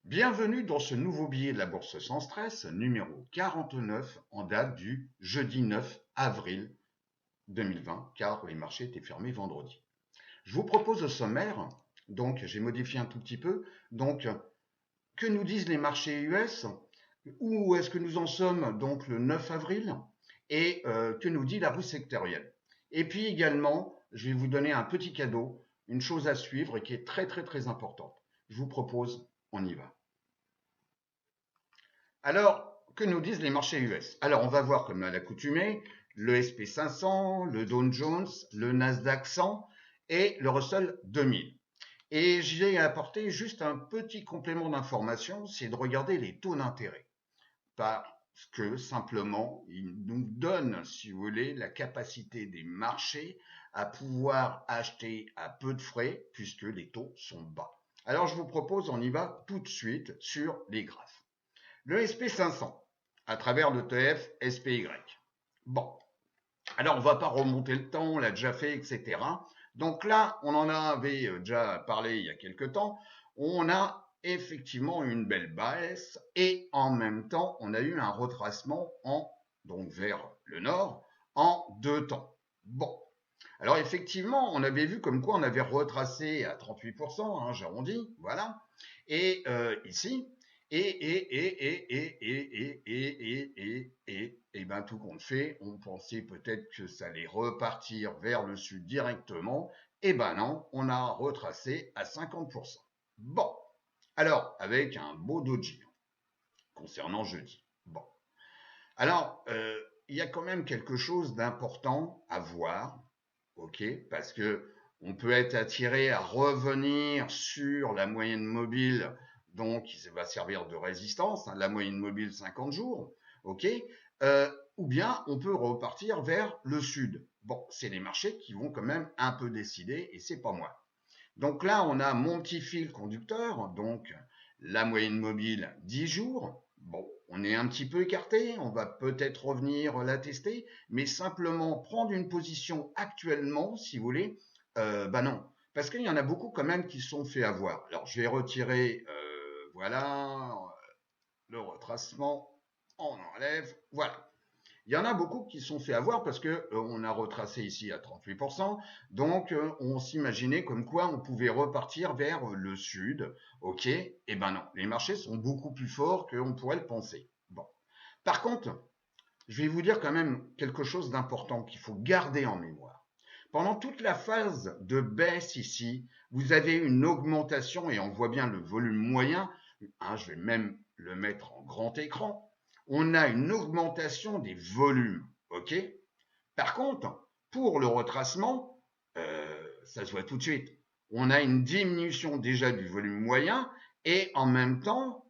Bienvenue dans ce nouveau billet de la Bourse sans stress, numéro 49, en date du jeudi 9 avril 2020, car les marchés étaient fermés vendredi. Je vous propose au sommaire, donc j'ai modifié un tout petit peu, donc que nous disent les marchés US, où est-ce que nous en sommes donc le 9 avril, et que nous dit la rue sectorielle. Et puis également, je vais vous donner un petit cadeau, une chose à suivre et qui est très très très importante. Je vous propose, on y va. Alors, que nous disent les marchés US? Alors, on va voir comme à l'accoutumée le SP 500, le Dow Jones, le Nasdaq 100 et le Russell 2000. Et j'ai apporté juste un petit complément d'information, c'est de regarder les taux d'intérêt. Parce que simplement, ils nous donnent, si vous voulez, la capacité des marchés à pouvoir acheter à peu de frais puisque les taux sont bas. Alors, je vous propose, on y va tout de suite sur les graphes. Le SP 500, à travers l'ETF SPY. Bon, alors on ne va pas remonter le temps, on l'a déjà fait, etc. Donc là, on en avait déjà parlé il y a quelques temps, on a effectivement une belle baisse et en même temps, on a eu un retracement donc vers le nord en deux temps. Bon, alors effectivement, on avait vu comme quoi on avait retracé à 38%, hein, j'arrondis, voilà. Et ici, et ben tout compte fait, on pensait peut-être que ça allait repartir vers le sud directement. Et ben non, on a retracé à 50%. Bon, alors avec un beau doji concernant jeudi. Bon, alors il y a quand même quelque chose d'important à voir, ok, parce que on peut être attiré à revenir sur la moyenne mobile, donc il va servir de résistance, hein, la moyenne mobile 50 jours, ok, ou bien on peut repartir vers le sud. Bon, c'est les marchés qui vont quand même un peu décider et c'est pas moi. Donc là, on a mon petit fil conducteur, donc la moyenne mobile 10 jours. Bon, on est un petit peu écarté, on va peut-être revenir la tester, mais simplement prendre une position actuellement, si vous voulez, bah non. Parce qu'il y en a beaucoup quand même qui se sont fait avoir. Alors je vais retirer, voilà, le retracement, on enlève, voilà. Il y en a beaucoup qui se sont fait avoir parce que on a retracé ici à 38%, donc on s'imaginait comme quoi on pouvait repartir vers le sud. Ok, et eh ben non, les marchés sont beaucoup plus forts qu'on pourrait le penser. Bon, par contre, je vais vous dire quand même quelque chose d'important qu'il faut garder en mémoire. Pendant toute la phase de baisse ici, vous avez une augmentation et on voit bien le volume moyen. Hein, je vais même le mettre en grand écran. On a une augmentation des volumes, ok. Par contre, pour le retracement, ça se voit tout de suite. On a une diminution déjà du volume moyen et en même temps,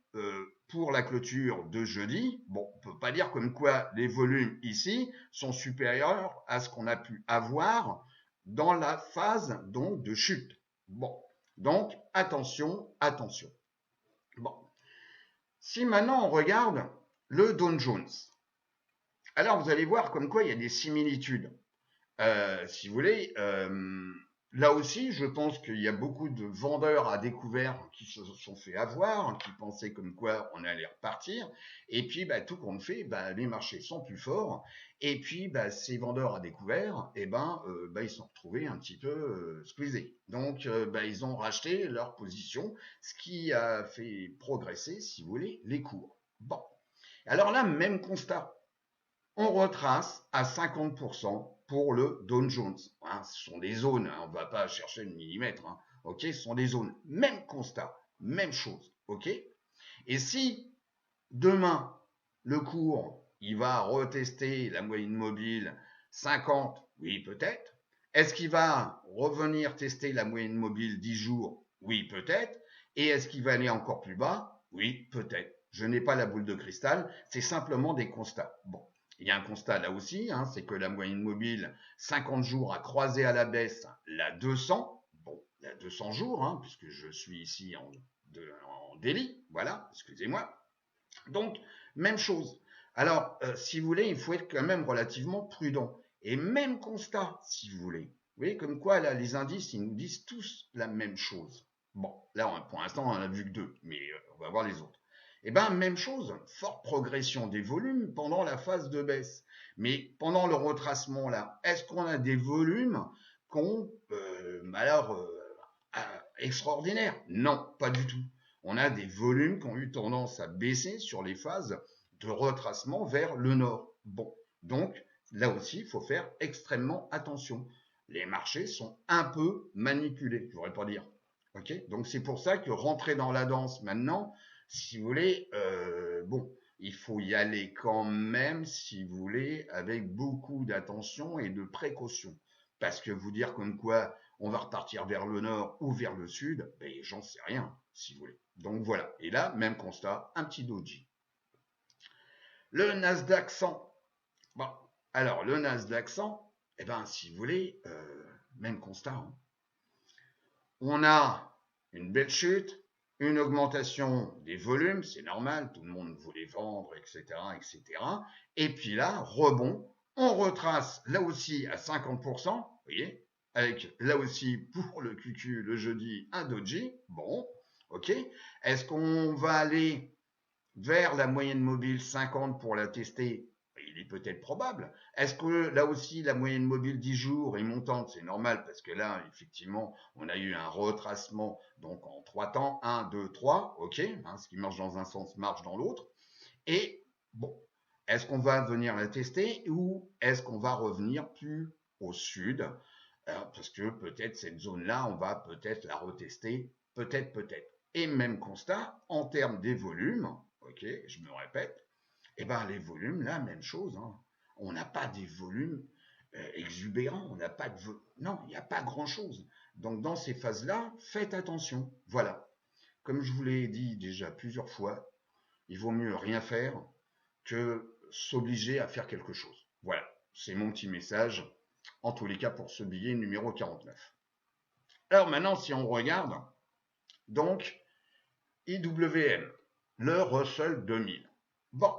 pour la clôture de jeudi, bon, on peut pas dire comme quoi les volumes ici sont supérieurs à ce qu'on a pu avoir dans la phase donc de chute. Bon, donc attention, attention. Bon, si maintenant on regarde le Dow Jones, alors vous allez voir comme quoi il y a des similitudes. Si vous voulez, là aussi, je pense qu'il y a beaucoup de vendeurs à découvert qui se sont fait avoir, qui pensaient comme quoi on allait repartir. Et puis, bah, tout compte fait, bah, les marchés sont plus forts. Et puis, bah, ces vendeurs à découvert, eh ben, bah, ils se sont retrouvés un petit peu squeezés. Donc, bah, ils ont racheté leur position, ce qui a fait progresser, si vous voulez, les cours. Bon. Alors là, même constat. On retrace à 50% pour le Dow Jones. Hein, ce sont des zones, hein, on ne va pas chercher le millimètre. Hein, ok, ce sont des zones. Même constat, même chose. Ok. Et si demain le cours il va retester la moyenne mobile 50, oui peut-être. Est-ce qu'il va revenir tester la moyenne mobile 10 jours? Oui peut-être. Et est-ce qu'il va aller encore plus bas? Oui peut-être. Je n'ai pas la boule de cristal, c'est simplement des constats. Bon, il y a un constat là aussi, hein, c'est que la moyenne mobile 50 jours a croisé à la baisse la 200, bon, la 200 jours, hein, puisque je suis ici en délit, voilà, excusez-moi. Donc, même chose. Alors, si vous voulez, il faut être quand même relativement prudent. Et même constat, si vous voulez. Vous voyez, comme quoi, là, les indices, ils nous disent tous la même chose. Bon, là, pour l'instant, on en a vu que 2, mais on va voir les autres. Eh bien, même chose, forte progression des volumes pendant la phase de baisse. Mais pendant le retracement, là, est-ce qu'on a des volumes qu'on, alors, extraordinaires? Non, pas du tout. On a des volumes qui ont eu tendance à baisser sur les phases de retracement vers le nord. Bon, donc là aussi, il faut faire extrêmement attention. Les marchés sont un peu manipulés, je voudrais pas dire. Ok, donc c'est pour ça que rentrer dans la danse maintenant, si vous voulez, bon, il faut y aller quand même, si vous voulez, avec beaucoup d'attention et de précaution. Parce que vous dire comme quoi on va repartir vers le nord ou vers le sud, ben, j'en sais rien, si vous voulez. Donc voilà. Et là, même constat, un petit doji. Le Nasdaq 100. Bon, alors le Nasdaq 100, eh ben, si vous voulez, même constat. Hein. On a une belle chute, une augmentation des volumes, c'est normal, tout le monde voulait vendre, etc., etc. Et puis là, rebond, on retrace là aussi à 50%, vous voyez, avec là aussi pour le QQ le jeudi un doji, bon, ok. Est-ce qu'on va aller vers la moyenne mobile 50 pour la tester? Il est peut-être probable. Est-ce que là aussi la moyenne mobile 10 jours est montante? C'est normal parce que là, effectivement, on a eu un retracement donc en 3 temps, 1, 2, 3, ok, hein, ce qui marche dans un sens marche dans l'autre. Et bon, est-ce qu'on va venir la tester ou est-ce qu'on va revenir plus au sud? Parce que peut-être cette zone-là, on va peut-être la retester, peut-être, peut-être. Et même constat, en termes des volumes, ok, je me répète, eh ben les volumes, là, même chose. Hein. On n'a pas des volumes exubérants, on n'a pas de... Non, il n'y a pas grand-chose. Donc dans ces phases-là, faites attention. Voilà. Comme je vous l'ai dit déjà plusieurs fois, il vaut mieux rien faire que s'obliger à faire quelque chose. Voilà, c'est mon petit message, en tous les cas pour ce billet numéro 49. Alors maintenant, si on regarde, donc, IWM, le Russell 2000. Bon,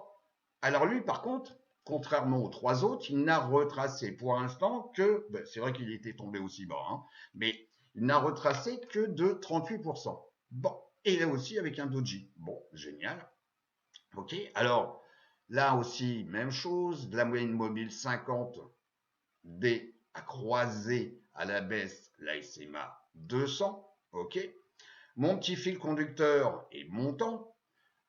alors lui, par contre, contrairement aux trois autres, il n'a retracé pour l'instant que, ben, c'est vrai qu'il était tombé aussi bas, hein, mais il n'a retracé que de 38%. Bon, et là aussi avec un doji. Bon, génial. Ok, alors là aussi, même chose, de la moyenne mobile 50 D à croiser à la baisse la SMA 200. Ok, mon petit fil conducteur est montant.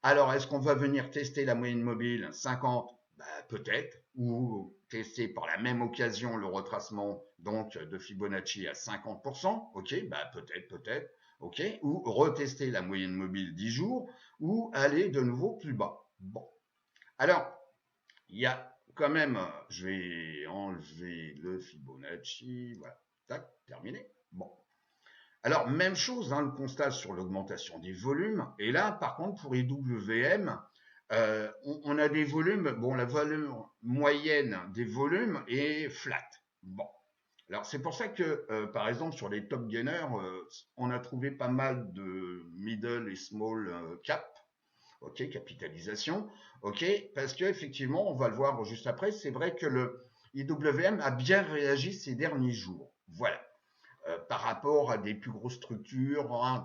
Alors, est-ce qu'on va venir tester la moyenne mobile 50? Bah, peut-être. Ou tester par la même occasion le retracement donc de Fibonacci à 50%. Ok, bah peut-être, peut-être. Ok, ou retester la moyenne mobile 10 jours, ou aller de nouveau plus bas. Bon. Alors, il y a quand même, je vais enlever le Fibonacci. Voilà. Tac, terminé. Bon. Alors, même chose, hein, le constat sur l'augmentation des volumes. Et là, par contre, pour IWM, on a des volumes, bon, la valeur moyenne des volumes est flat. Bon. Alors, c'est pour ça que, par exemple, sur les top gainers, on a trouvé pas mal de middle et small cap, ok, capitalisation, ok, parce qu'effectivement, on va le voir juste après, c'est vrai que le IWM a bien réagi ces derniers jours. Voilà. Par rapport à des plus grosses structures, hein,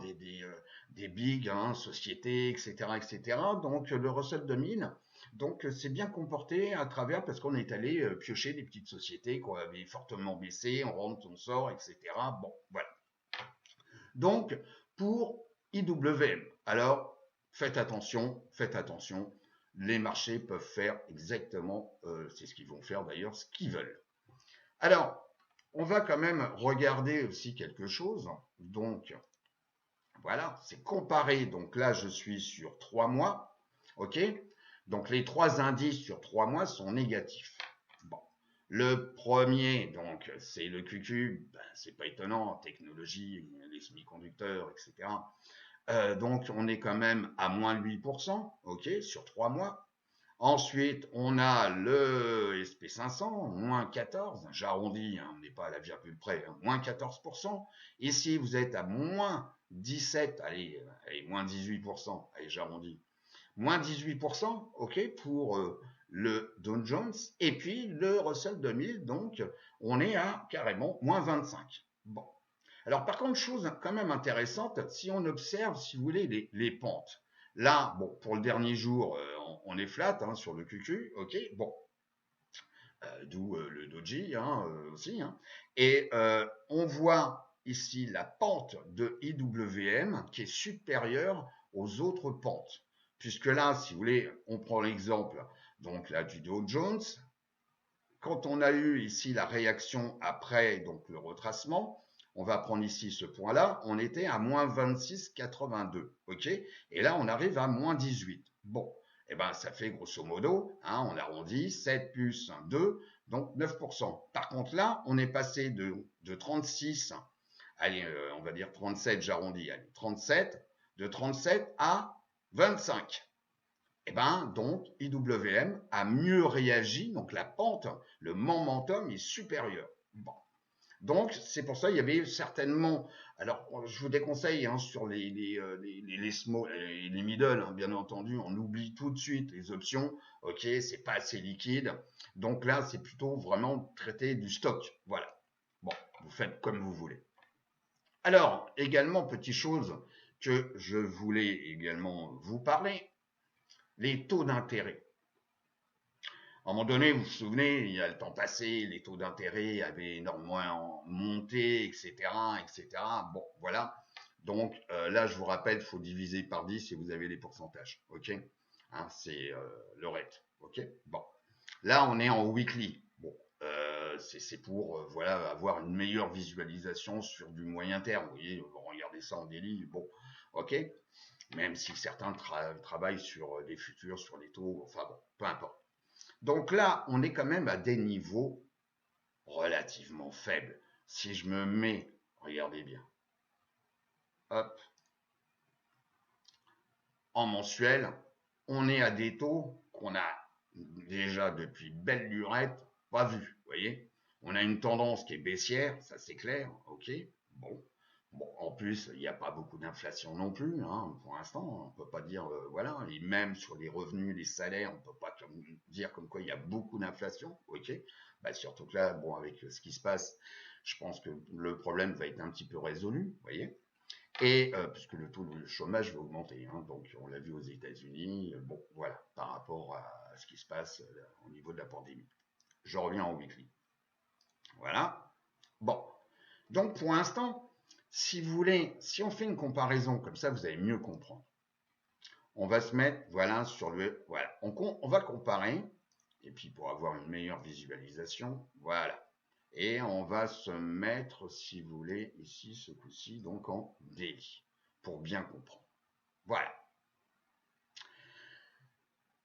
des big hein, sociétés, etc., etc. Donc le Russell 2000, donc c'est bien comporté à travers parce qu'on est allé piocher des petites sociétés qu'on avait fortement baissées, on rentre, on sort, etc. Bon, voilà. Donc pour IWM, alors faites attention. Les marchés peuvent faire exactement, c'est ce qu'ils vont faire d'ailleurs, ce qu'ils veulent. Alors, on va quand même regarder aussi quelque chose. Donc, voilà, c'est comparé. Donc là, je suis sur 3 mois. OK? Donc, les trois indices sur 3 mois sont négatifs. Bon. Le premier, donc, c'est le QQ. Ben, c'est pas étonnant, technologie, les semi-conducteurs, etc. Donc, on est quand même à moins 8%, OK, sur 3 mois. Ensuite, on a le SP500, moins 14, j'arrondis, hein, on n'est pas à la virgule près, hein, moins 14%. Ici, vous êtes à moins 17, allez moins 18%, allez, j'arrondis. Moins 18%, ok, pour le Dow Jones. Et puis, le Russell 2000, donc, on est à carrément moins 25. Bon. Alors par contre, chose quand même intéressante, si on observe, si vous voulez, les pentes. Là, bon, pour le dernier jour, on est flat hein, sur le QQ, ok, bon, d'où le doji hein, aussi. Hein. Et on voit ici la pente de IWM qui est supérieure aux autres pentes. Puisque là, si vous voulez, on prend l'exemple donc là du Dow Jones. Quand on a eu ici la réaction après donc le retracement, on va prendre ici ce point-là, on était à moins 26,82, ok? Et là, on arrive à moins 18. Bon, et ben ça fait grosso modo, hein, on arrondit, 7 plus 2, donc 9%. Par contre là, on est passé de 36, allez, on va dire 37, j'arrondis, allez, 37, de 37 à 25. Et ben donc IWM a mieux réagi, donc la pente, le momentum est supérieur. Bon. Donc c'est pour ça il y avait certainement, alors je vous déconseille hein, sur les small, les middle, hein, bien entendu, on oublie tout de suite les options, ok, c'est pas assez liquide, donc là c'est plutôt vraiment traiter du stock, voilà. Bon, vous faites comme vous voulez. Alors également petite chose que je voulais également vous parler, les taux d'intérêt. À un moment donné, vous vous souvenez, il y a le temps passé, les taux d'intérêt avaient énormément monté, etc., etc. Bon, voilà. Donc là, je vous rappelle, il faut diviser par 10 et vous avez les pourcentages. OK hein, c'est le rate. OK bon. Là, on est en weekly. Bon, c'est pour voilà, avoir une meilleure visualisation sur du moyen terme. Vous voyez, regardez ça en daily. Bon, OK même si certains travaillent sur des futurs, sur les taux, enfin bon, peu importe. Donc là, on est quand même à des niveaux relativement faibles. Si je me mets, regardez bien, hop, en mensuel, on est à des taux qu'on a déjà depuis belle lurette pas vu. Vous voyez, on a une tendance qui est baissière, ça c'est clair, ok. Bon, bon, en plus, il n'y a pas beaucoup d'inflation non plus, hein, pour l'instant. On peut pas dire, voilà, et même sur les revenus, les salaires, on peut pas dire comme quoi il y a beaucoup d'inflation, ok. Bah, surtout que là, bon, avec ce qui se passe, je pense que le problème va être un petit peu résolu, vous voyez. Et puisque le taux de chômage va augmenter, hein, donc on l'a vu aux États-Unis, bon voilà, par rapport à ce qui se passe au niveau de la pandémie. Je reviens en weekly. Voilà. Bon. Donc pour l'instant, si vous voulez, si on fait une comparaison, comme ça vous allez mieux comprendre. On va se mettre, voilà, sur le, voilà, on va comparer, et puis pour avoir une meilleure visualisation, voilà. Et on va se mettre, si vous voulez, ici, ce coup-ci, donc en daily, pour bien comprendre. Voilà.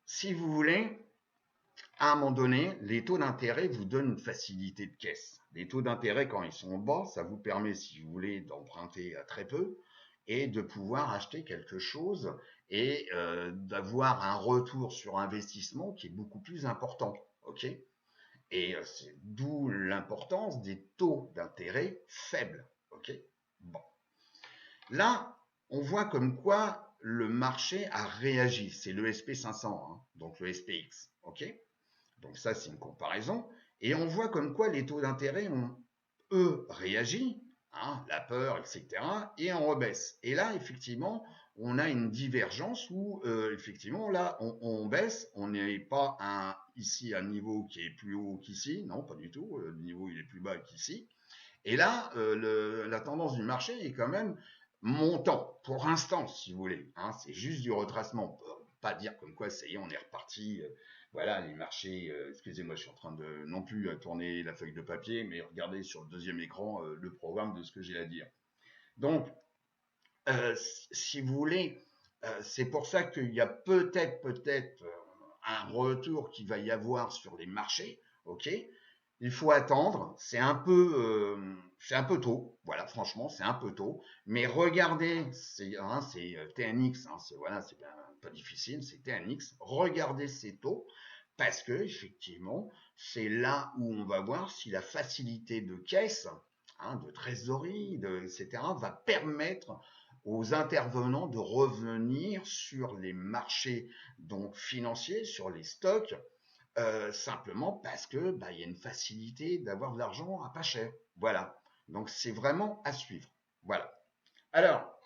Si vous voulez, à un moment donné, les taux d'intérêt vous donnent une facilité de caisse. Les taux d'intérêt, quand ils sont bas, ça vous permet, si vous voulez, d'emprunter à très peu et de pouvoir acheter quelque chose et d'avoir un retour sur investissement qui est beaucoup plus important. Ok et c'est d'où l'importance des taux d'intérêt faibles. Ok bon. Là, on voit comme quoi le marché a réagi. C'est le SP500, hein, donc le SPX. Ok donc ça, c'est une comparaison. Et on voit comme quoi les taux d'intérêt ont, eux, réagi, hein, la peur, etc., et on rebaisse. Et là, effectivement, on a une divergence où, effectivement, là, on baisse. On n'est pas ici à un niveau qui est plus haut qu'ici. Non, pas du tout. Le niveau, il est plus bas qu'ici. Et là, la tendance du marché est quand même montant, pour l'instant, si vous voulez. Hein, c'est juste du retracement. On peut pas dire comme quoi, ça y est, on est reparti. Voilà, les marchés, excusez-moi, je suis en train de non plus tourner la feuille de papier, mais regardez sur le deuxième écran le programme de ce que j'ai à dire. Donc, si vous voulez, c'est pour ça qu'il y a peut-être un retour qui va y avoir sur les marchés, ok. Il faut attendre, c'est un peu tôt, voilà, franchement, c'est un peu tôt. Mais regardez, c'est TNX, hein, c'est voilà, c'est pas difficile, c'est TNX. Regardez ces taux parce que effectivement, c'est là où on va voir si la facilité de caisse, hein, de trésorerie, etc., va permettre aux intervenants de revenir sur les marchés donc financiers, sur les stocks, simplement parce que bah, y a une facilité d'avoir de l'argent à pas cher. Voilà. Donc, c'est vraiment à suivre. Voilà. Alors,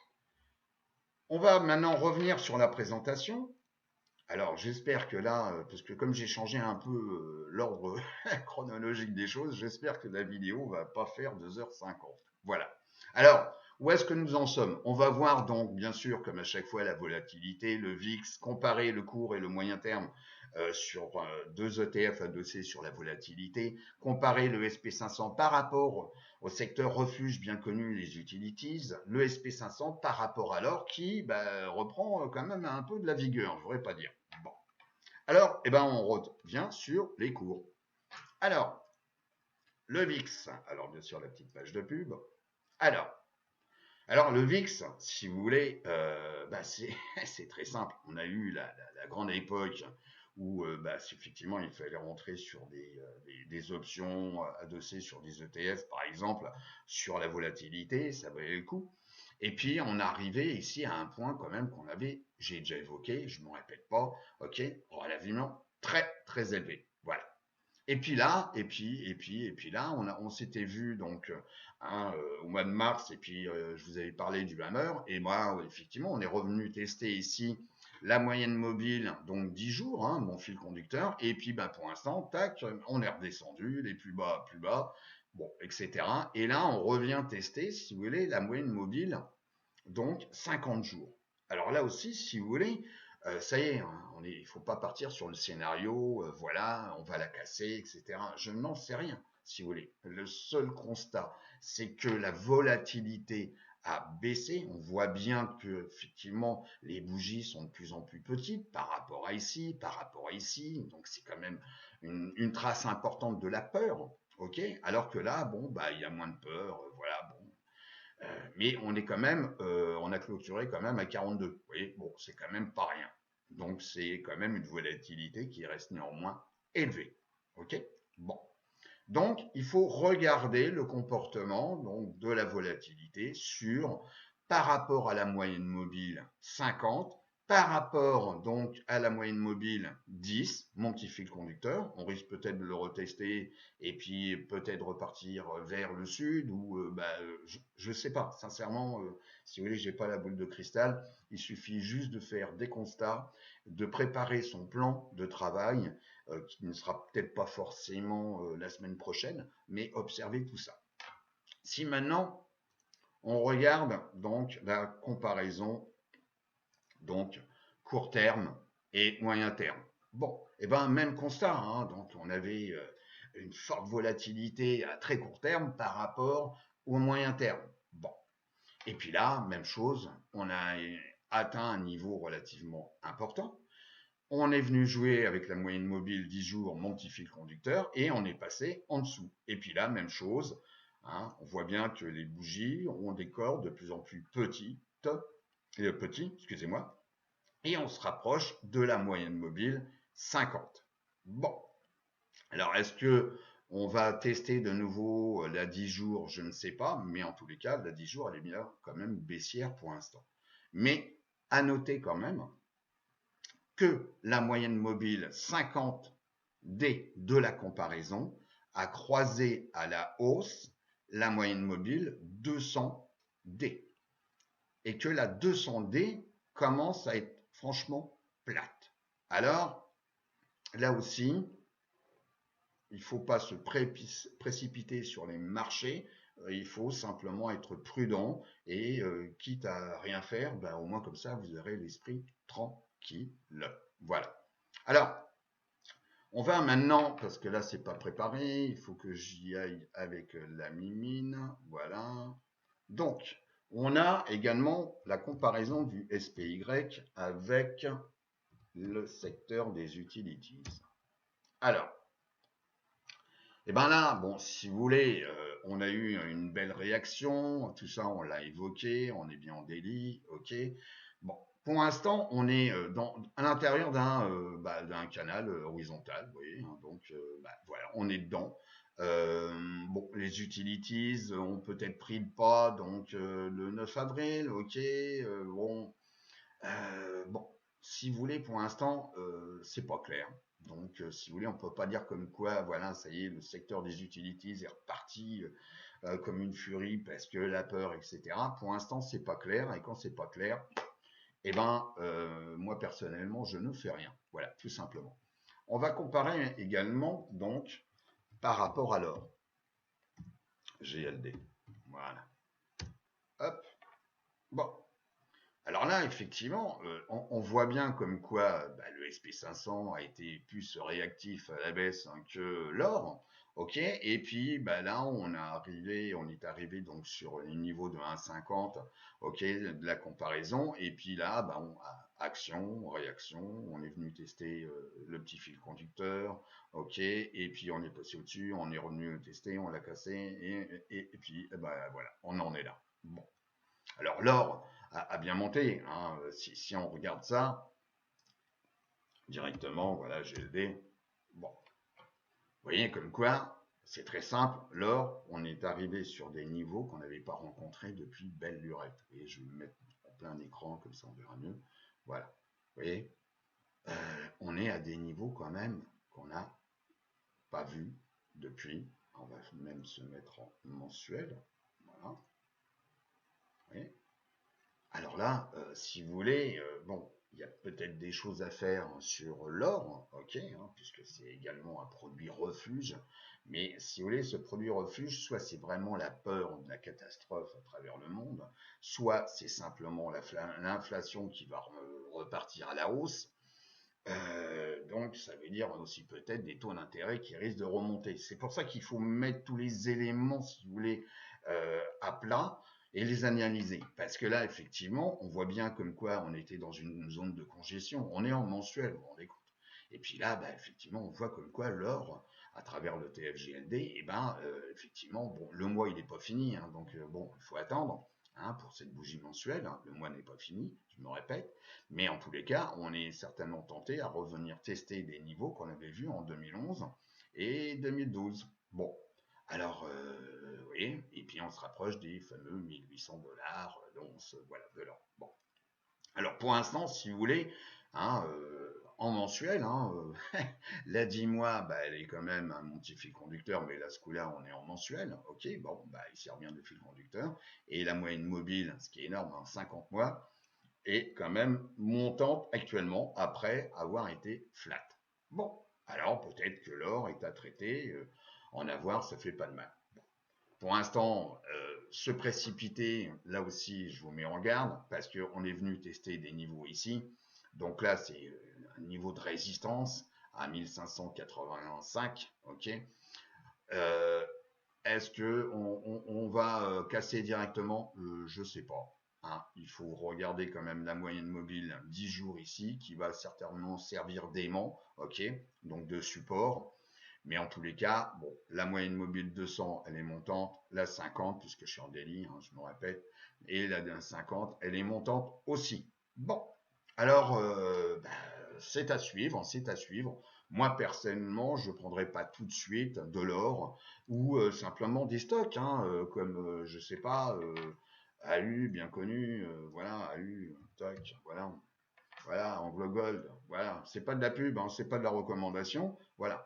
on va maintenant revenir sur la présentation. Alors, j'espère que là, parce que comme j'ai changé un peu l'ordre chronologique des choses, j'espère que la vidéo va pas faire 2h50. Voilà. Alors, où est-ce que nous en sommes? On va voir donc, bien sûr, comme à chaque fois, la volatilité, le VIX, comparer le court et le moyen terme sur deux ETF adossés sur la volatilité, comparer le SP500 par rapport au secteur refuge bien connu, les utilities, le SP500 par rapport à l'or qui reprend quand même un peu de la vigueur, je ne voudrais pas dire. Bon. Alors, on revient sur les cours. Alors, le VIX, alors bien sûr la petite page de pub. Alors le VIX, si vous voulez, c'est très simple. On a eu la grande époque où effectivement il fallait rentrer sur des options adossées sur des ETF, par exemple, sur la volatilité, ça valait le coup. Et puis on arrivait ici à un point quand même qu'on avait, j'ai déjà évoqué, je ne me répète pas, ok, relativement très très élevé. Voilà. Et puis là, là, on s'était vu donc au mois de mars, et puis je vous avais parlé du hammer, et moi, effectivement, on est revenu tester ici la moyenne mobile, donc 10 jours, hein, mon fil conducteur, et puis pour l'instant, tac, on est redescendu, les plus bas, bon, etc. Et là, on revient tester, si vous voulez, la moyenne mobile, donc 50 jours. Alors là aussi, si vous voulez, ça y est, hein, il ne faut pas partir sur le scénario, voilà, on va la casser, etc. Je n'en sais rien, si vous voulez. Le seul constat, c'est que la volatilité a baissé. On voit bien que effectivement les bougies sont de plus en plus petites par rapport à ici, par rapport à ici. Donc c'est quand même une trace importante de la peur, ok. Alors que là, bon, il y a moins de peur, voilà, bon. Mais on est quand même, on a clôturé quand même à 42. Vous voyez, bon, c'est quand même pas rien. Donc c'est quand même une volatilité qui reste néanmoins élevée. Ok. Bon. Donc il faut regarder le comportement donc de la volatilité par rapport à la moyenne mobile 50, par rapport donc à la moyenne mobile 10, mon petit fil conducteur. On risque peut-être de le retester et puis peut-être repartir vers le sud ou je ne sais pas. Sincèrement, si vous voulez, j'ai pas la boule de cristal. Il suffit juste de faire des constats, de préparer son plan de travail qui ne sera peut-être pas forcément la semaine prochaine, mais observez tout ça. Si maintenant on regarde donc la comparaison donc court terme et moyen terme. Bon, et même constat, hein, donc on avait une forte volatilité à très court terme par rapport au moyen terme. Bon, et puis là, même chose, on a atteint un niveau relativement important. On est venu jouer avec la moyenne mobile 10 jours, mon petit fil conducteur, et on est passé en dessous. Et puis là, même chose, hein, on voit bien que les bougies ont des corps de plus en plus petits, excusez-moi, et on se rapproche de la moyenne mobile 50. Bon, alors est-ce que on va tester de nouveau la 10 jours? Je ne sais pas, mais en tous les cas, la 10 jours, elle est bien quand même baissière pour l'instant. Mais à noter quand même que la moyenne mobile 50D de la comparaison a croisé à la hausse la moyenne mobile 200D et que la 200D commence à être franchement plate. Alors, là aussi, il ne faut pas se précipiter sur les marchés, il faut simplement être prudent et quitte à rien faire, au moins comme ça, vous aurez l'esprit tranquille. Voilà. Alors, on va maintenant, parce que là, c'est pas préparé, il faut que j'y aille avec la mimine. Voilà. Donc, on a également la comparaison du SPY avec le secteur des utilities. Alors, et là, bon, si vous voulez, on a eu une belle réaction, tout ça, on l'a évoqué, on est bien en délit, ok. Bon, pour l'instant, on est à l'intérieur d'un canal horizontal, vous voyez, hein, donc voilà, on est dedans. Bon, les utilities ont peut-être pris le pas, donc le 9 avril, ok, bon, si vous voulez, pour l'instant, c'est pas clair. Donc, si vous voulez, on peut pas dire comme quoi, voilà, ça y est, le secteur des utilities est reparti comme une furie parce que la peur, etc. Pour l'instant, c'est pas clair. Et quand c'est pas clair, eh ben, moi personnellement, je ne fais rien. Voilà, tout simplement. On va comparer également, donc, par rapport à l'or. GLD. Voilà. Hop. Bon. Alors là, effectivement, on voit bien comme quoi bah, le SP500 a été plus réactif à la baisse hein, que l'or. Ok, et puis bah, là, on est arrivé donc sur le niveau de 1,50, ok, de la comparaison. Et puis là, bah, action, réaction, on est venu tester le petit fil conducteur, ok, et puis on est passé au-dessus, on est revenu tester, on l'a cassé, et puis bah, voilà, on en est là. Bon. Alors l'or a bien monté. Hein. Si on regarde ça directement, voilà, GLD. Bon, vous voyez comme quoi, c'est très simple. L'or, on est arrivé sur des niveaux qu'on n'avait pas rencontrés depuis belle lurette. Et je vais me mettre en plein écran, comme ça on verra mieux. Voilà, vous voyez, on est à des niveaux quand même qu'on n'a pas vus depuis. On va même se mettre en mensuel. Voilà, vous voyez. Alors là, si vous voulez, bon, il y a peut-être des choses à faire sur l'or, ok, hein, puisque c'est également un produit refuge. Mais si vous voulez, ce produit refuge, soit c'est vraiment la peur de la catastrophe à travers le monde, soit c'est simplement l'inflation qui va repartir à la hausse. Donc, ça veut dire aussi peut-être des taux d'intérêt qui risquent de remonter. C'est pour ça qu'il faut mettre tous les éléments, si vous voulez, à plat et les analyser. Parce que là, effectivement, on voit bien comme quoi on était dans une zone de congestion. On est en mensuel, vous vous rendez compte. Et puis là, bah, effectivement, on voit comme quoi l'or, à travers le TFGLD, eh ben, effectivement, bon, le mois, il n'est pas fini, hein, donc bon, il faut attendre. Hein, pour cette bougie mensuelle, hein, le mois n'est pas fini, je me répète, mais en tous les cas, on est certainement tenté à revenir tester des niveaux qu'on avait vus en 2011 et 2012. Bon, alors, vous voyez, et puis on se rapproche des fameux 1800 $, l'once, voilà, de l'or. Bon, alors pour l'instant, si vous voulez, hein, en mensuel, hein, la 10 mois, bah, elle est quand même un mon petit fil conducteur, mais là, ce coup-là, on est en mensuel, ok, bon, bah, il sert bien de fil conducteur, et la moyenne mobile, ce qui est énorme, en 50 mois, est quand même montante actuellement après avoir été flat. Bon, alors peut-être que l'or est à traiter, en avoir, ça fait pas de mal. Pour l'instant, se précipiter, là aussi, je vous mets en garde, parce qu'on est venu tester des niveaux ici. Donc là, c'est un niveau de résistance à 1585, ok. Euh, Est-ce que on va casser directement? Je sais pas. Hein. Il faut regarder quand même la moyenne mobile 10 jours ici, qui va certainement servir d'aimant, ok, donc de support. Mais en tous les cas, bon, la moyenne mobile 200, elle est montante. La 50, puisque je suis en délit, hein, je me répète, et la 50, elle est montante aussi. Bon, alors, bah, c'est à suivre, c'est à suivre. Moi, personnellement, je ne prendrai pas tout de suite de l'or ou simplement des stocks, hein, comme, je sais pas, AU, bien connu, voilà, AU, tac, voilà, voilà, Anglo Gold, voilà, c'est pas de la pub, hein, c'est pas de la recommandation, voilà.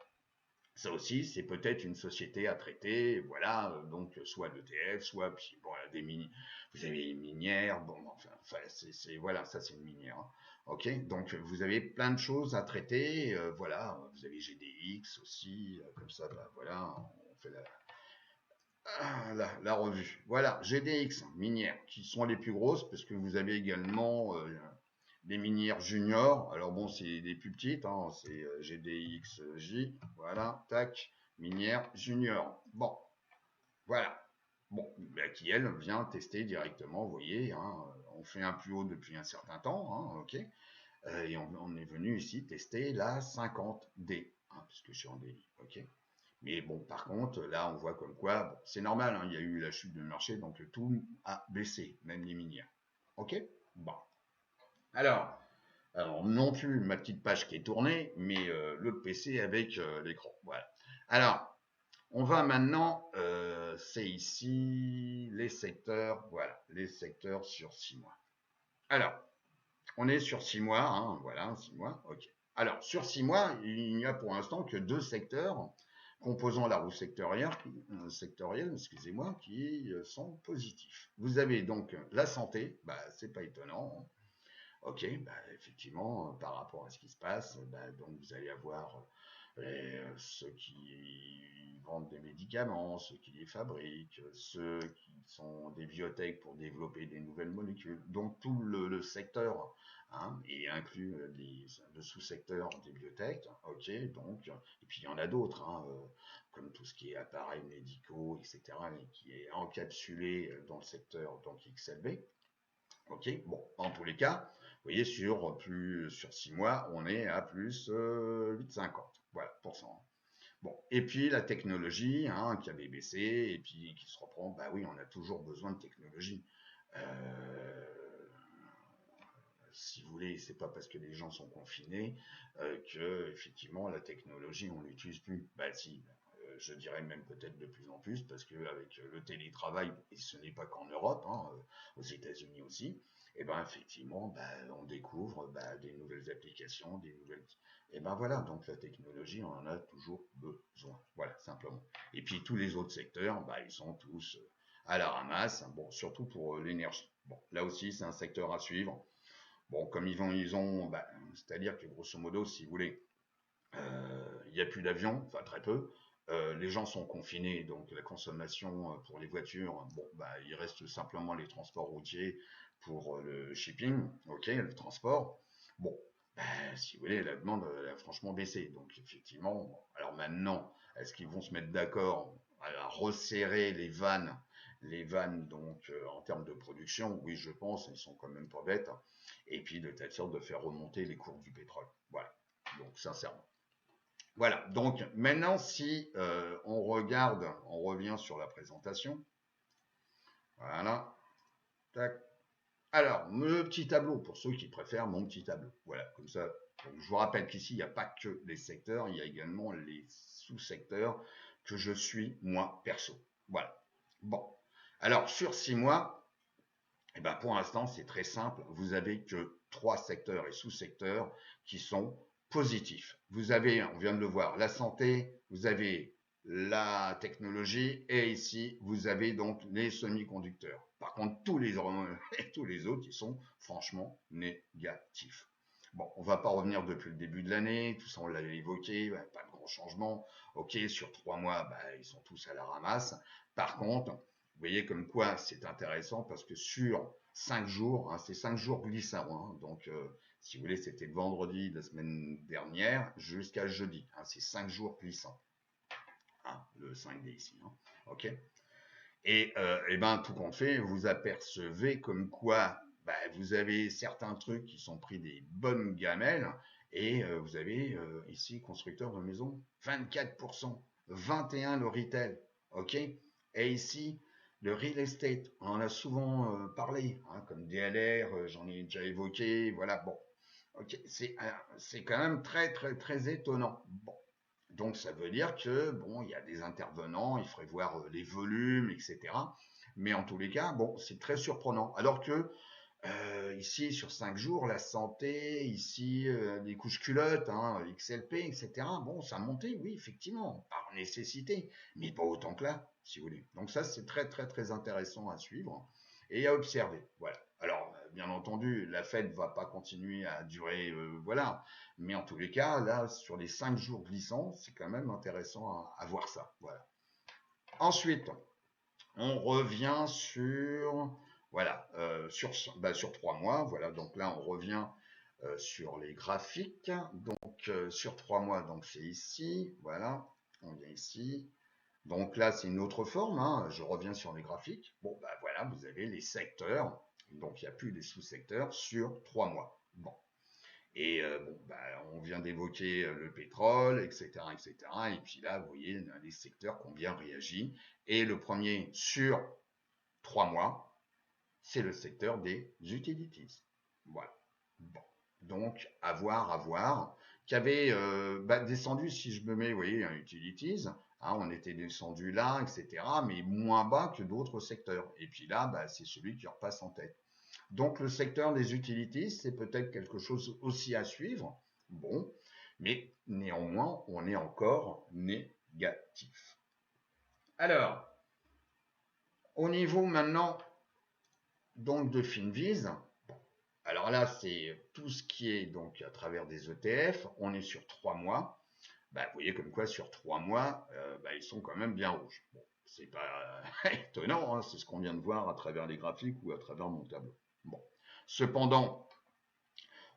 Ça aussi, c'est peut-être une société à traiter, voilà, donc soit l'ETF, soit puis bon, vous avez une minière, bon, enfin, voilà, ça c'est une minière, hein. Ok, donc vous avez plein de choses à traiter, voilà, vous avez GDX aussi, comme ça, bah, voilà, on fait la revue. Voilà, GDX, minières, qui sont les plus grosses, parce que vous avez également des minières juniors. Alors bon, c'est des plus petites, hein, c'est GDXJ, voilà, tac, minière junior. Bon, voilà. Bon, bah, qui elle vient tester directement, vous voyez, hein, on fait un plus haut depuis un certain temps, hein, ok, et on est venu ici tester la 50D, hein, puisque je suis en délit, ok. Mais bon, par contre, là, on voit comme quoi, bon, c'est normal, hein, il y a eu la chute du marché, donc tout a baissé, même les minières. Ok. Bon. Alors, non plus ma petite page qui est tournée, mais l'autre PC avec l'écran. Voilà. Alors, on va maintenant, c'est ici les secteurs, voilà, les secteurs sur 6 mois. Alors, on est sur 6 mois, hein, voilà, 6 mois, ok. Alors, sur 6 mois, il n'y a pour l'instant que deux secteurs composant la roue sectorielle, excusez-moi, qui sont positifs. Vous avez donc la santé, bah, c'est pas étonnant, hein. Ok, bah, effectivement, par rapport à ce qui se passe, bah, donc vous allez avoir ceux qui vendent des médicaments, ceux qui les fabriquent, ceux qui sont des biotech pour développer des nouvelles molécules. Donc tout le secteur, hein, et inclut le sous-secteur des biotech. Ok, donc et puis il y en a d'autres, hein, comme tout ce qui est appareils médicaux, etc., et qui est encapsulé dans le secteur donc XLB. Ok, bon, en tous les cas, vous voyez, sur 6 mois, on est à plus 8,50. Voilà, pour cent. Bon, et puis la technologie, hein, qui avait baissé, et puis qui se reprend, bah oui, on a toujours besoin de technologie. Si vous voulez, c'est pas parce que les gens sont confinés que, effectivement, la technologie, on l'utilise plus. Bah si, je dirais même peut-être de plus en plus, parce qu'avec le télétravail, et ce n'est pas qu'en Europe, hein, aux États-Unis aussi, et ben effectivement, bah, on découvre bah, des nouvelles applications, des nouvelles. Et ben voilà, donc la technologie, on en a toujours besoin. Voilà, simplement. Et puis tous les autres secteurs, bah, ils sont tous à la ramasse. Bon, surtout pour l'énergie. Bon, là aussi, c'est un secteur à suivre. Bon, comme bah, c'est-à-dire que grosso modo, si vous voulez, il n'y a plus d'avions, enfin très peu. Les gens sont confinés, donc la consommation pour les voitures, bon, bah, il reste simplement les transports routiers pour le shipping, ok, le transport. Bon, bah, si vous voulez, la demande a franchement baissé. Donc effectivement, bon, alors maintenant, est-ce qu'ils vont se mettre d'accord à resserrer les vannes donc en termes de production? Oui, je pense, ils sont quand même pas bêtes. Et puis de telle sorte de faire remonter les cours du pétrole. Voilà. Donc sincèrement. Voilà, donc maintenant si on revient sur la présentation. Voilà. Tac. Alors, le petit tableau, pour ceux qui préfèrent mon petit tableau. Voilà, comme ça. Donc, je vous rappelle qu'ici, il n'y a pas que les secteurs, il y a également les sous-secteurs que je suis, moi, perso. Voilà. Bon. Alors, sur 6 mois, eh ben, pour l'instant, c'est très simple. Vous avez que 3 secteurs et sous-secteurs qui sont positifs. Vous avez, on vient de le voir, la santé, vous avez la technologie et ici, vous avez donc les semi-conducteurs. Par contre, tous les autres, ils sont franchement négatifs. Bon, on va pas revenir depuis le début de l'année, tout ça on l'avait évoqué, pas de gros changements. Ok, sur 3 mois, bah, ils sont tous à la ramasse. Par contre, vous voyez comme quoi c'est intéressant parce que sur 5 jours, hein, c'est 5 jours glissants, hein, donc si vous voulez, c'était le vendredi de la semaine dernière jusqu'à jeudi, hein, c'est 5 jours glissants, hein, le 5D ici, hein, ok. Et ben tout compte fait, vous apercevez comme quoi bah, vous avez certains trucs qui sont pris des bonnes gamelles et vous avez ici constructeur de maison 24%, 21 le retail, ok. Et ici le real estate, on en a souvent parlé, hein, comme DLR, j'en ai déjà évoqué, voilà, bon, ok, c'est quand même très très très étonnant. Bon, donc ça veut dire que bon, il y a des intervenants, il faudrait voir les volumes, etc. Mais en tous les cas, bon, c'est très surprenant. Alors que ici, sur 5 jours, la santé, ici, les couches culottes, hein, XLP, etc. Bon, ça a monté, oui, effectivement, par nécessité, mais pas autant que là, si vous voulez. Donc ça, c'est très, très, très intéressant à suivre et à observer. Voilà. Alors, bien entendu, la fête va pas continuer à durer, voilà. Mais en tous les cas, là, sur les 5 jours glissants, c'est quand même intéressant à voir ça. Voilà. Ensuite, on revient sur, voilà, sur 3 mois. Voilà, donc là, on revient sur les graphiques. Donc, sur 3 mois, donc c'est ici. Voilà, on vient ici. Donc là, c'est une autre forme, hein. Je reviens sur les graphiques. Bon, bah voilà, vous avez les secteurs. Donc, il n'y a plus les sous-secteurs sur 3 mois. Bon. Et bon, bah, on vient d'évoquer le pétrole, etc., etc. Et puis là, vous voyez, on a des secteurs qui ont bien réagi. Et le premier sur 3 mois, c'est le secteur des utilities. Voilà. Bon. Donc, à voir, qui avait bah, descendu, si je me mets, vous voyez, un utilities, hein, on était descendu là, etc., mais moins bas que d'autres secteurs. Et puis là, bah, c'est celui qui repasse en tête. Donc le secteur des utilities, c'est peut-être quelque chose aussi à suivre. Bon, mais néanmoins, on est encore négatif. négatif. Alors, au niveau maintenant donc de Finviz, alors là c'est tout ce qui est donc à travers des ETF, on est sur 3 mois. Bah, vous voyez comme quoi sur 3 mois, ils sont quand même bien rouges. Bon, c'est pas étonnant, hein, c'est ce qu'on vient de voir à travers les graphiques ou à travers mon tableau. Bon. Cependant,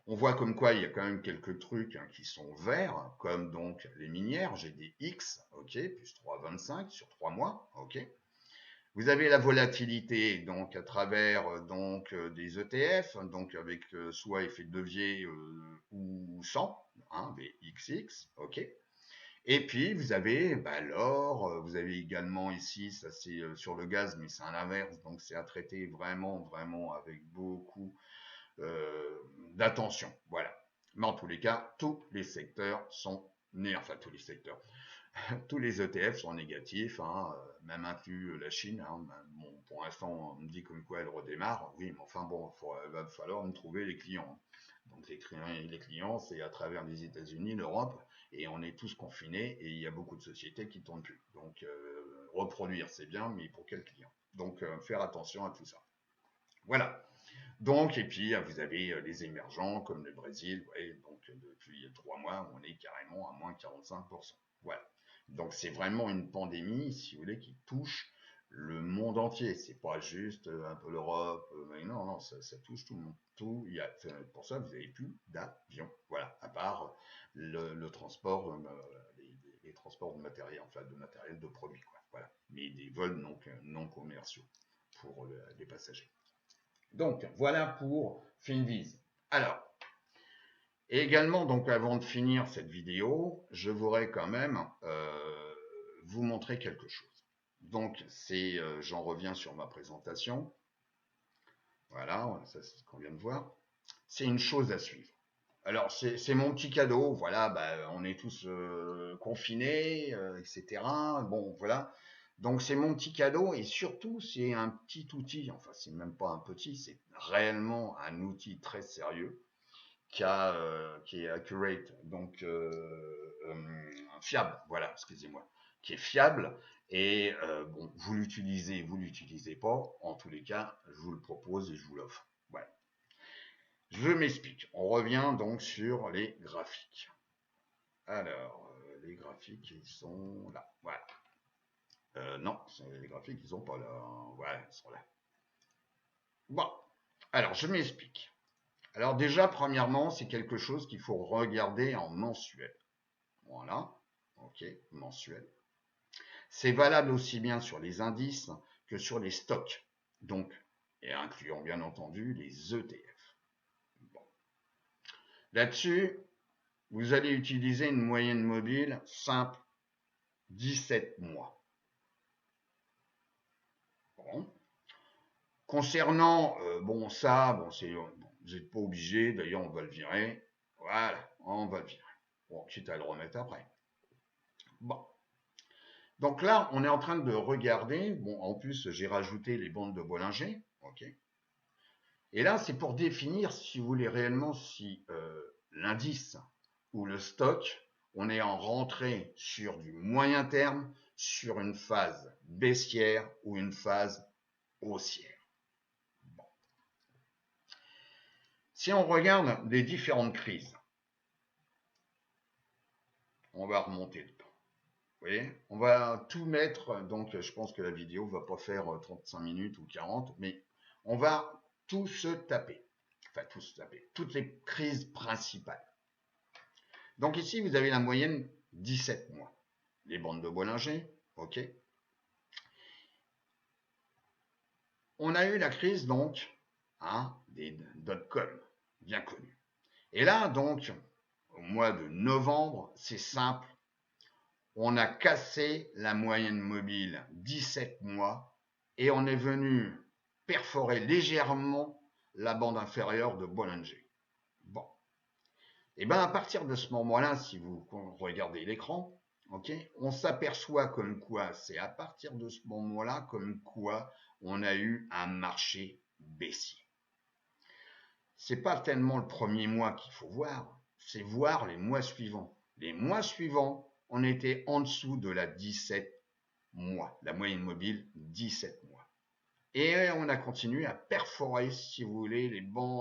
on voit comme quoi il y a quand même quelques trucs qui sont verts, comme donc les minières, GDX, ok, plus 3,25 sur 3 mois, ok. Vous avez la volatilité donc à travers des ETF, donc avec soit effet de levier ou 100, hein, VXX, ok. Et puis vous avez l'or, vous avez également ici, ça c'est sur le gaz, mais c'est un inverse, donc c'est à traiter vraiment avec beaucoup d'attention. Voilà. Mais en tous les cas, tous les secteurs sont nés, enfin tous les secteurs, tous les ETF sont négatifs, hein, même inclus la Chine. Hein. Bon, pour l'instant, on me dit comme quoi elle redémarre. Oui, mais enfin bon, il va falloir me trouver les clients. Donc les clients, c'est à travers les États-Unis, l'Europe, et on est tous confinés, et il y a beaucoup de sociétés qui ne tournent plus. Donc reproduire, c'est bien, mais pour quel client? Donc faire attention à tout ça. Voilà. Donc, et puis, vous avez les émergents comme le Brésil, ouais, donc depuis 3 mois, on est carrément à moins 45%. Voilà. Donc, c'est vraiment une pandémie, si vous voulez, qui touche le monde entier. C'est pas juste un peu l'Europe, non, ça touche tout le monde. Tout, pour ça, vous n'avez plus d'avion. Voilà, à part le transport, les transports de matériel, enfin de matériel, de produits, quoi. Voilà. Mais des vols non commerciaux pour les passagers. Donc, voilà pour Finviz. Alors, également, donc avant de finir cette vidéo, je voudrais quand même vous montrer quelque chose. Donc, j'en reviens sur ma présentation. Voilà, ça c'est ce qu'on vient de voir. C'est une chose à suivre. Alors, c'est mon petit cadeau. Voilà, on est tous confinés, etc. Bon, voilà. Donc c'est mon petit cadeau et surtout c'est un petit outil, enfin c'est même pas un petit, c'est réellement un outil très sérieux qui est accurate, donc fiable, voilà, excusez-moi, qui est fiable et bon, vous l'utilisez pas, en tous les cas, je vous le propose et je vous l'offre. Voilà. Je m'explique. On revient donc sur les graphiques. Alors, les graphiques, ils sont là. Voilà. Non, les graphiques, ils sont pas là. Voilà, ils sont là. Bon, alors je m'explique. Alors déjà, premièrement, c'est quelque chose qu'il faut regarder en mensuel. Voilà, ok, mensuel. C'est valable aussi bien sur les indices que sur les stocks, donc, et incluant bien entendu les ETF. Bon. Là-dessus, vous allez utiliser une moyenne mobile simple, 17 mois. Bon. Concernant, vous n'êtes pas obligé, d'ailleurs on va le virer. Voilà, on va le virer. Bon, quitte à le remettre après. Bon. Donc là, on est en train de regarder. Bon, en plus, j'ai rajouté les bandes de Bollinger. Ok. Et là, c'est pour définir, si vous voulez réellement, si l'indice ou le stock, on est en rentrée sur du moyen terme, sur une phase baissière ou une phase haussière. Bon. Si on regarde les différentes crises, on va remonter le temps. Vous voyez, on va tout mettre, donc je pense que la vidéo ne va pas faire 35 minutes ou 40, mais on va tout se taper. Enfin, tout se taper. Toutes les crises principales. Donc ici, vous avez la moyenne 17 mois. Les bandes de Bollinger, ok. On a eu la crise, donc, des dot-com, bien connue. Et là, donc, au mois de novembre, c'est simple, on a cassé la moyenne mobile 17 mois et on est venu perforer légèrement la bande inférieure de Bollinger. Bon. Et bien à partir de ce moment-là, si vous regardez l'écran, ok, on s'aperçoit comme quoi, c'est à partir de ce moment-là, comme quoi on a eu un marché baissier. C'est pas tellement le premier mois qu'il faut voir, c'est voir les mois suivants. Les mois suivants, on était en dessous de la 17 mois, la moyenne mobile 17 mois. Et on a continué à perforer, si vous voulez,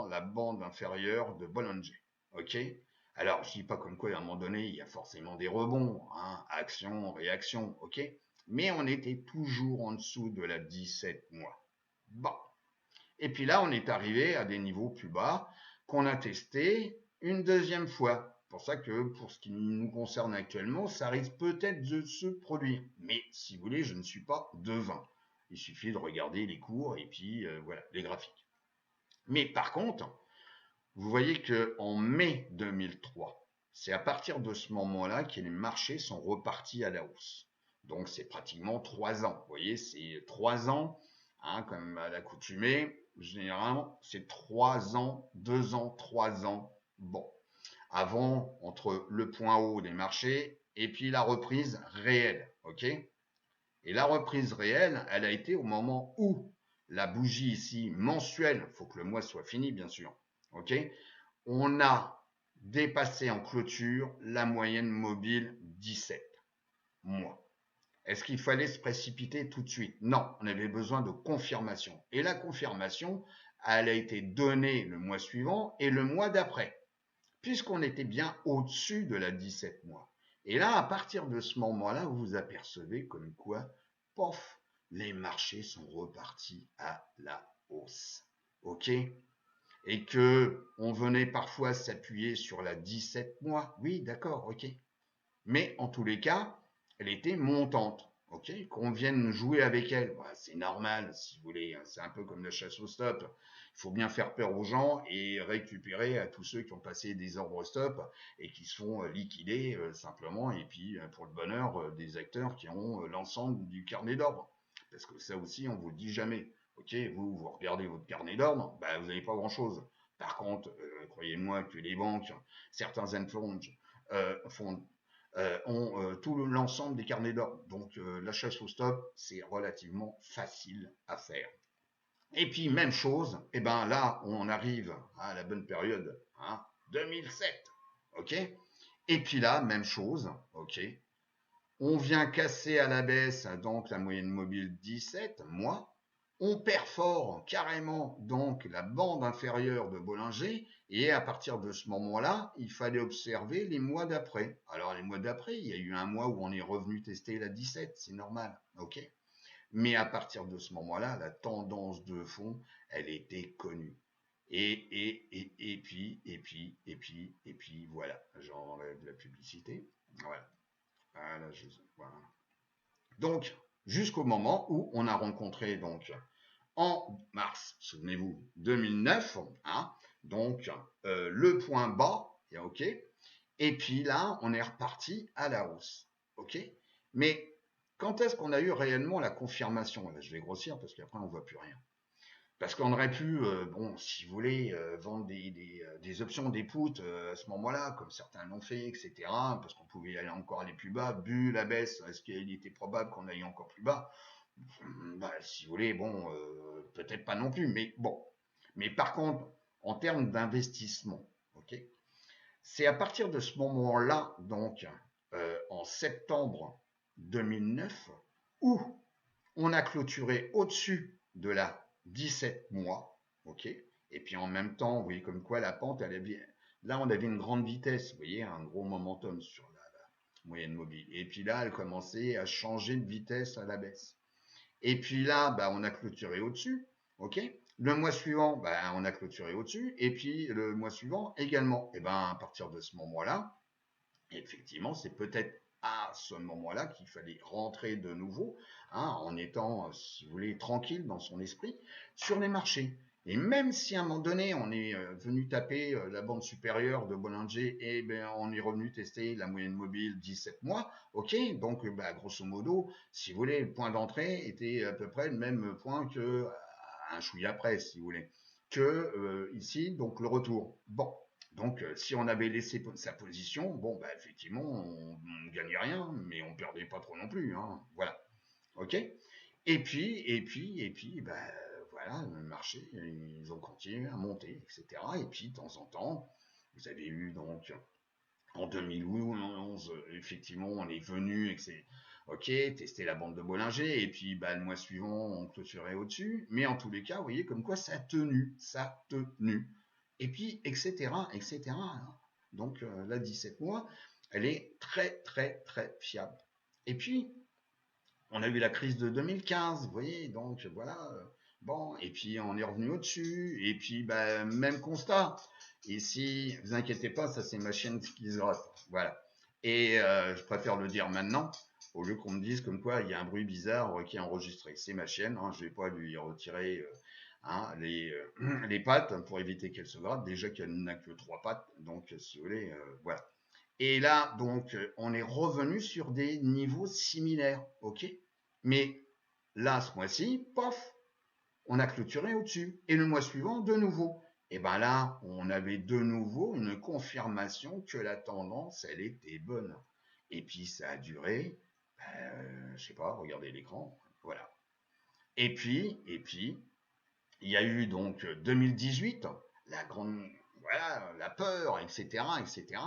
la bande inférieure de Bollinger. Ok. Alors, je dis pas comme quoi, à un moment donné, il y a forcément des rebonds, hein, action, réaction, ok. Mais on était toujours en dessous de la 17 mois. Bon. Et puis là, on est arrivé à des niveaux plus bas qu'on a testé une deuxième fois. C'est pour ça que, pour ce qui nous concerne actuellement, ça risque peut-être de se produire. Mais si vous voulez, je ne suis pas devin. Il suffit de regarder les cours et puis voilà, les graphiques. Mais par contre, vous voyez que en mai 2003, c'est à partir de ce moment-là que les marchés sont repartis à la hausse. Donc c'est pratiquement 3 ans. Vous voyez, c'est 3 ans, hein, comme à l'accoutumée. Généralement, c'est 3 ans, 2 ans, 3 ans. Bon, avant, entre le point haut des marchés et puis la reprise réelle, ok. Et la reprise réelle, elle a été au moment où la bougie ici mensuelle, il faut que le mois soit fini bien sûr, ok, on a dépassé en clôture la moyenne mobile 17 mois. Est-ce qu'il fallait se précipiter tout de suite? Non, on avait besoin de confirmation. Et la confirmation, elle a été donnée le mois suivant et le mois d'après, puisqu'on était bien au-dessus de la 17 mois. Et là, à partir de ce moment-là, vous vous apercevez comme quoi, pof, les marchés sont repartis à la hausse. OK? Et que on venait parfois s'appuyer sur la 17 mois. Oui, d'accord, OK. Mais en tous les cas, elle était montante. Ok, qu'on vienne jouer avec elle, bah, c'est normal, si vous voulez. Hein. C'est un peu comme la chasse au stop. Il faut bien faire peur aux gens et récupérer à tous ceux qui ont passé des ordres stop et qui se font liquider simplement. Et puis, pour le bonheur des acteurs qui ont l'ensemble du carnet d'ordre. Parce que ça aussi, on vous le dit jamais. Ok, vous regardez votre carnet d'ordre, bah, vous n'avez pas grand-chose. Par contre, croyez-moi que les banques, certains fonds ont tout l'ensemble des carnets d'ordre. Donc la chasse au stop, c'est relativement facile à faire. Et puis même chose, et ben là on arrive à la bonne période, hein, 2007, ok. Et puis là même chose, ok. On vient casser à la baisse donc la moyenne mobile 17 mois. On perfore carrément donc la bande inférieure de Bollinger et à partir de ce moment-là, il fallait observer les mois d'après. Alors les mois d'après, il y a eu un mois où on est revenu tester la 17, c'est normal, ok. Mais à partir de ce moment-là, la tendance de fond, elle était connue. Et puis, voilà, j'enlève la publicité. Voilà. Voilà. Donc, jusqu'au moment où on a rencontré donc en mars, souvenez-vous, 2009, hein, donc le point bas, ok, et puis là, on est reparti à la hausse, ok. Mais quand est-ce qu'on a eu réellement la confirmation? Là, je vais grossir parce qu'après on voit plus rien. Parce qu'on aurait pu, bon, si vous voulez, vendre des options, des puts à ce moment-là, comme certains l'ont fait, etc. Parce qu'on pouvait aller encore aller plus bas, vu la baisse, est-ce qu'il était probable qu'on aille encore plus bas? Bah, si vous voulez, bon, peut-être pas non plus, mais bon. Mais par contre, en termes d'investissement, ok, c'est à partir de ce moment-là, donc en septembre 2009, où on a clôturé au-dessus de la 17 mois, ok. Et puis en même temps, vous voyez comme quoi la pente, elle avait, là on avait une grande vitesse, vous voyez, un gros momentum sur la moyenne mobile. Et puis là, elle commençait à changer de vitesse à la baisse. Et puis là, bah, on a clôturé au-dessus, ok. Le mois suivant, bah, on a clôturé au-dessus, et puis le mois suivant également. Et ben à partir de ce moment-là, effectivement, c'est peut-être à ce moment-là qu'il fallait rentrer de nouveau, hein, en étant, si vous voulez, tranquille dans son esprit sur les marchés. Et même si à un moment donné, on est venu taper la bande supérieure de Bollinger et ben, on est revenu tester la moyenne mobile 17 mois, ok, donc bah, grosso modo, si vous voulez, le point d'entrée était à peu près le même point que un chouïa après, si vous voulez, que ici, donc le retour. Bon, donc, si on avait laissé sa position, bon, bah, effectivement, on ne gagnait rien, mais on perdait pas trop non plus, hein. Voilà. OK? Bah, voilà, le marché, ils ont continué à monter, etc. Et puis, de temps en temps, vous avez eu donc En 2011, effectivement, on est venu et que c'est ok, tester la bande de Bollinger, et puis bah, le mois suivant, on clôturait au-dessus. Mais en tous les cas, vous voyez comme quoi ça a tenu, ça a tenu. Et puis, etc., etc. Donc là, 17 mois, elle est très, très, très fiable. Et puis, on a eu la crise de 2015, vous voyez, donc voilà. Bon, et puis on est revenu au-dessus, et puis bah, même constat. Ici, vous inquiétez pas, ça c'est ma chaîne qui se gratte. Voilà. Et je préfère le dire maintenant, au lieu qu'on me dise comme quoi il y a un bruit bizarre qui est enregistré. C'est ma chaîne, hein, je vais pas lui retirer les pattes pour éviter qu'elle se gratte. Déjà qu'elle n'a que 3 pattes, donc si vous voulez, voilà. Et là, donc, on est revenu sur des niveaux similaires, ok? Mais là, ce mois-ci, pof, on a clôturé au-dessus. Et le mois suivant, de nouveau. Et ben là, on avait de nouveau une confirmation que la tendance, elle était bonne. Et puis, ça a duré, je sais pas, regardez l'écran, voilà. Et puis, il y a eu donc 2018, la grande, voilà, la peur, etc., etc.,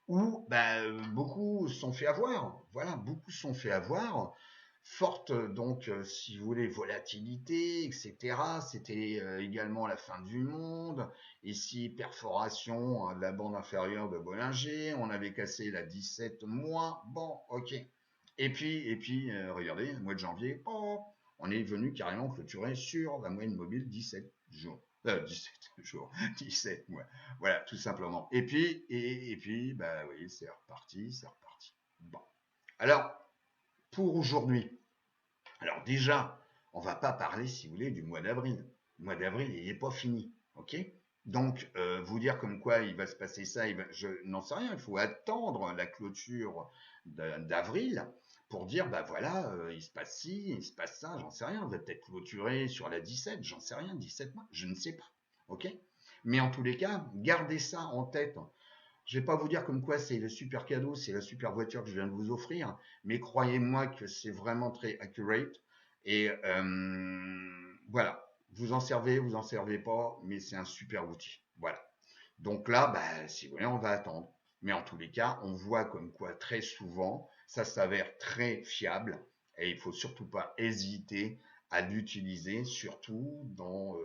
où bah, beaucoup se sont fait avoir. Voilà, beaucoup se sont fait avoir. Forte donc, si vous voulez, volatilité, etc. C'était également la fin du monde. Ici, perforation de la bande inférieure de Bollinger. On avait cassé la 17 mois. Bon, ok. Et puis, regardez, mois de janvier, oh, on est venu carrément clôturer sur la moyenne mobile 17 jours. 17 jours, 17 mois. Voilà, tout simplement. Et puis, bah oui, c'est reparti, c'est reparti. Bon. Alors, pour aujourd'hui, alors déjà, on va pas parler, si vous voulez, du mois d'avril. Le mois d'avril, il n'est pas fini, ok? Donc, vous dire comme quoi il va se passer ça, je n'en sais rien. Il faut attendre la clôture d'avril pour dire, bah voilà, il se passe ci, il se passe ça, j'en sais rien. On va peut-être clôturer sur la 17, j'en sais rien, 17 mois, je ne sais pas, ok? Mais en tous les cas, gardez ça en tête. Je vais pas vous dire comme quoi c'est le super cadeau, c'est la super voiture que je viens de vous offrir, mais croyez-moi que c'est vraiment très accurate. Et voilà, vous en servez pas, mais c'est un super outil. Voilà. Donc là, bah, si vous voulez, on va attendre. Mais en tous les cas, on voit comme quoi très souvent, ça s'avère très fiable et il faut surtout pas hésiter à l'utiliser, surtout dans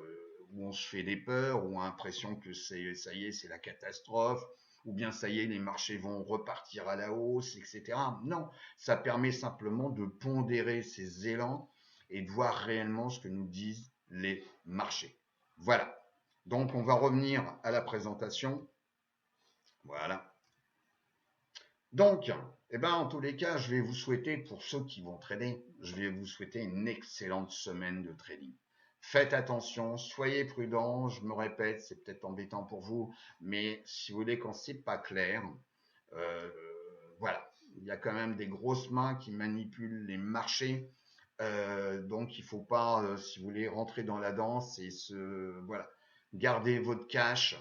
où on se fait des peurs, où on a l'impression que ça y est, c'est la catastrophe, ou bien ça y est, les marchés vont repartir à la hausse, etc. Non, ça permet simplement de pondérer ces élans et de voir réellement ce que nous disent les marchés. Voilà. Donc, on va revenir à la présentation. Voilà. Donc, eh ben, en tous les cas, je vais vous souhaiter, pour ceux qui vont trader, je vais vous souhaiter une excellente semaine de trading. Faites attention, soyez prudents, je me répète, c'est peut-être embêtant pour vous, mais si vous voulez, quand c'est pas clair, euh, voilà, il y a quand même des grosses mains qui manipulent les marchés, donc il faut pas, si vous voulez, rentrer dans la danse et voilà, garder votre cash,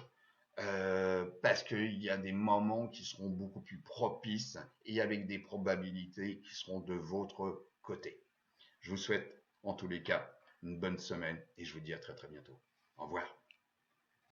parce qu'il y a des moments qui seront beaucoup plus propices et avec des probabilités qui seront de votre côté. Je vous souhaite en tous les cas une bonne semaine et je vous dis à très très bientôt. Au revoir.